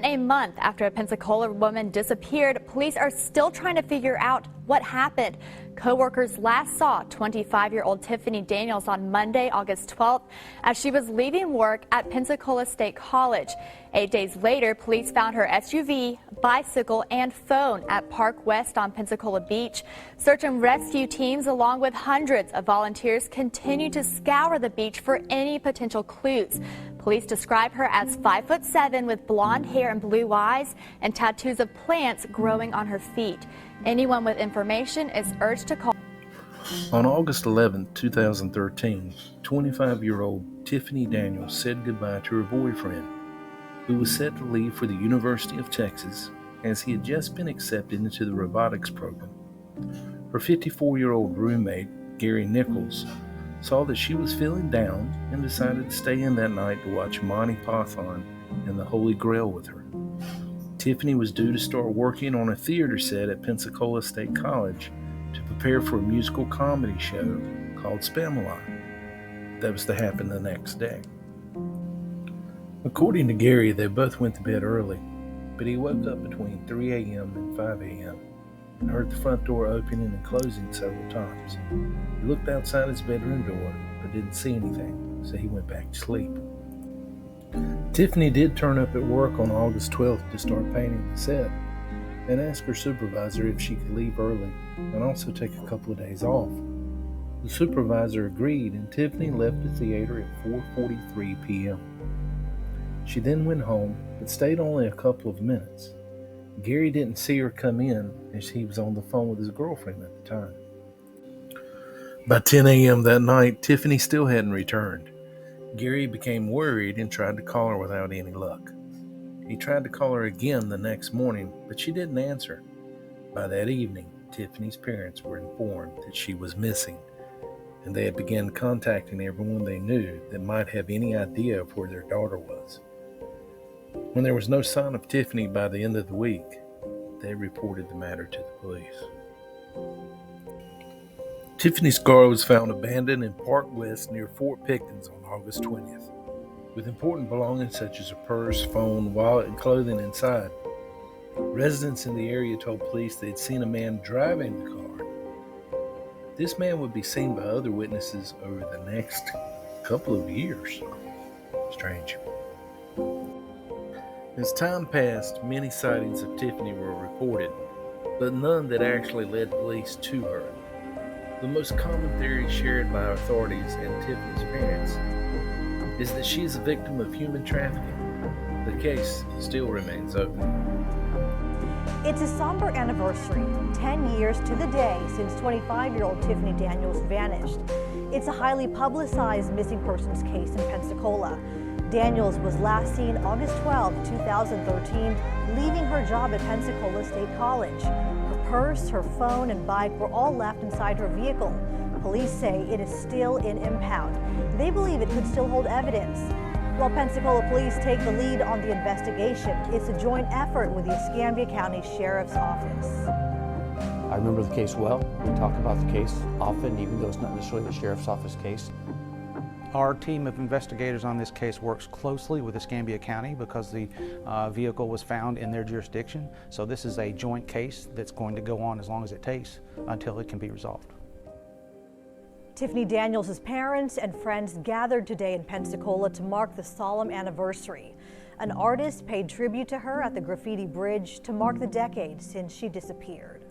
A month after a Pensacola woman disappeared, police are still trying to figure out what happened. Co-workers last saw 25-year-old Tiffany Daniels on Monday, August 12th, as she was leaving work at Pensacola State College. 8 days later, police found her SUV, bicycle, and phone at Park West on Pensacola Beach. Search and rescue teams, along with hundreds of volunteers, continue to scour the beach for any potential clues. Police describe her as 5'7" with blonde hair and blue eyes and tattoos of plants growing on her feet. Anyone with information is urged to call. On August 11, 2013, 25-year-old Tiffany Daniels said goodbye to her boyfriend, who was set to leave for the University of Texas as he had just been accepted into the robotics program. Her 54-year-old roommate, Gary Nichols, saw that she was feeling down and decided to stay in that night to watch Monty Python and the Holy Grail with her. Tiffany was due to start working on a theater set at Pensacola State College to prepare for a musical comedy show called Spamalot that was to happen the next day. According to Gary, they both went to bed early, but he woke up between 3 a.m. and 5 a.m. and heard the front door opening and closing several times. He looked outside his bedroom door, but didn't see anything, so he went back to sleep. Tiffany did turn up at work on August 12th to start painting the set and asked her supervisor if she could leave early and also take a couple of days off. The supervisor agreed, and Tiffany left the theater at 4:43 p.m. She then went home, but stayed only a couple of minutes. Gary didn't see her come in as he was on the phone with his girlfriend at the time. By 10 a.m. that night, Tiffany still hadn't returned. Gary became worried and tried to call her without any luck. He tried to call her again the next morning, but she didn't answer. By that evening, Tiffany's parents were informed that she was missing, and they had begun contacting everyone they knew that might have any idea of where their daughter was. When there was no sign of Tiffany by the end of the week, they reported the matter to the police. Tiffany's car was found abandoned in Park West near Fort Pickens on August 20th, with important belongings such as her purse, phone, wallet, and clothing inside. Residents in the area told police they'd seen a man driving the car. This man would be seen by other witnesses over the next couple of years. Strange. As time passed, many sightings of Tiffany were reported, but none that actually led police to her. The most common theory shared by authorities and Tiffany's parents is that she is a victim of human trafficking. The case still remains open. It's a somber anniversary, 10 years to the day since 25-year-old Tiffany Daniels vanished. It's a highly publicized missing persons case in Pensacola. Daniels was last seen August 12, 2013, leaving her job at Pensacola State College. Her purse, her phone, and bike were all left inside her vehicle. Police say it is still in impound. They believe it could still hold evidence. While Pensacola police take the lead on the investigation, it's a joint effort with the Escambia County Sheriff's Office. I remember the case well. We talk about the case often, even though it's not necessarily the Sheriff's Office case. Our team of investigators on this case works closely with Escambia County because the vehicle was found in their jurisdiction. So this is a joint case that's going to go on as long as it takes until it can be resolved. Tiffany Daniels' parents and friends gathered today in Pensacola to mark the solemn anniversary. An artist paid tribute to her at the Graffiti Bridge to mark the decade since she disappeared.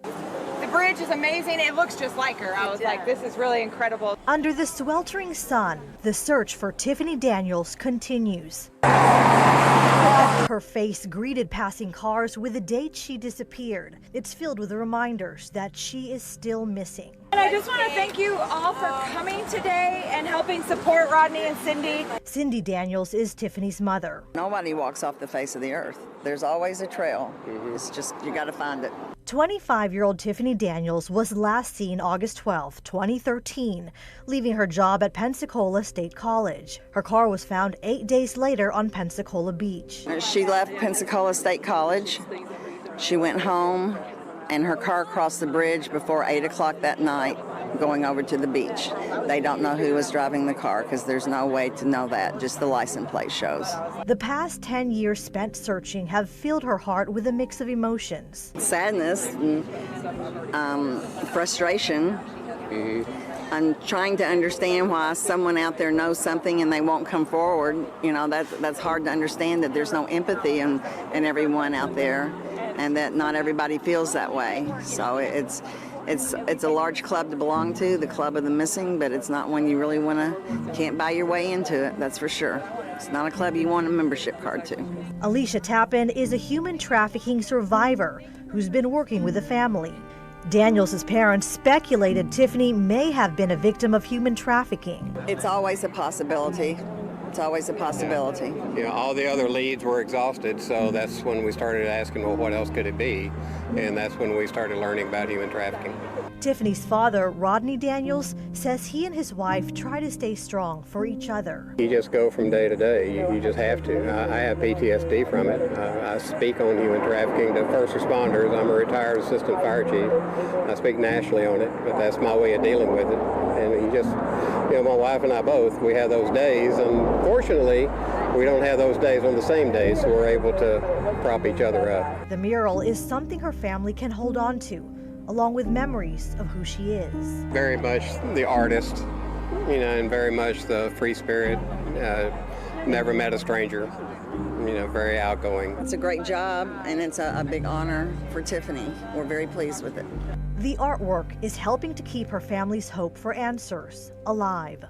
The bridge is amazing. It looks just like her. I was like, this is really incredible. Under the sweltering sun, the search for Tiffany Daniels continues. Her face greeted passing cars with the date she disappeared. It's filled with reminders that she is still missing. And I just want to thank you all for coming today and helping support Rodney and Cindy. Cindy Daniels is Tiffany's mother. Nobody walks off the face of the earth. There's always a trail. It's just, you got to find it. 25-year-old Tiffany Daniels was last seen August 12, 2013, leaving her job at Pensacola State College. Her car was found 8 days later on Pensacola Beach. She left Pensacola State College. She went home, and her car crossed the bridge before 8 o'clock that night. going over to the beach. They don't know who was driving the car because there's no way to know that, just the license plate shows. The past 10 years spent searching have filled her heart with a mix of emotions. Sadness, and, frustration. I'm trying to understand why someone out there knows something and they won't come forward. You know, that's hard to understand, that there's no empathy in everyone out there, and that not everybody feels that way. So it's a large club to belong to, the Club of the Missing, but it's not one you really can't buy your way into it, that's for sure. It's not a club you want a membership card to. Alicia Tappan is a human trafficking survivor who's been working with the family. Daniels' parents speculated Tiffany may have been a victim of human trafficking. It's always a possibility. It's always a possibility. You know, all the other leads were exhausted, so that's when we started asking, well, what else could it be? And that's when we started learning about human trafficking. Tiffany's father, Rodney Daniels, says he and his wife try to stay strong for each other. You just go from day to day. You just have to. I have PTSD from it. I speak on human trafficking to first responders. I'm a retired assistant fire chief. I speak nationally on it, but that's my way of dealing with it. And my wife and I both, we have those days, and fortunately, we don't have those days on the same day, so we're able to prop each other up. The mural is something her family can hold on to, along with memories of who she is. Very much the artist, and very much the free spirit. Never met a stranger, very outgoing. It's a great job, and it's a big honor for Tiffany. We're very pleased with it. The artwork is helping to keep her family's hope for answers alive.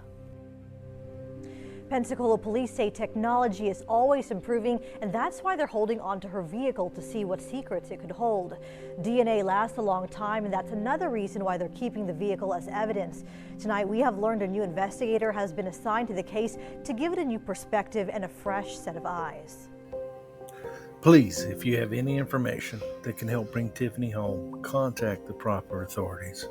Pensacola police say technology is always improving, and that's why they're holding on to her vehicle to see what secrets it could hold. DNA lasts a long time, and that's another reason why they're keeping the vehicle as evidence. Tonight, we have learned a new investigator has been assigned to the case to give it a new perspective and a fresh set of eyes. Please, if you have any information that can help bring Tiffany home, contact the proper authorities.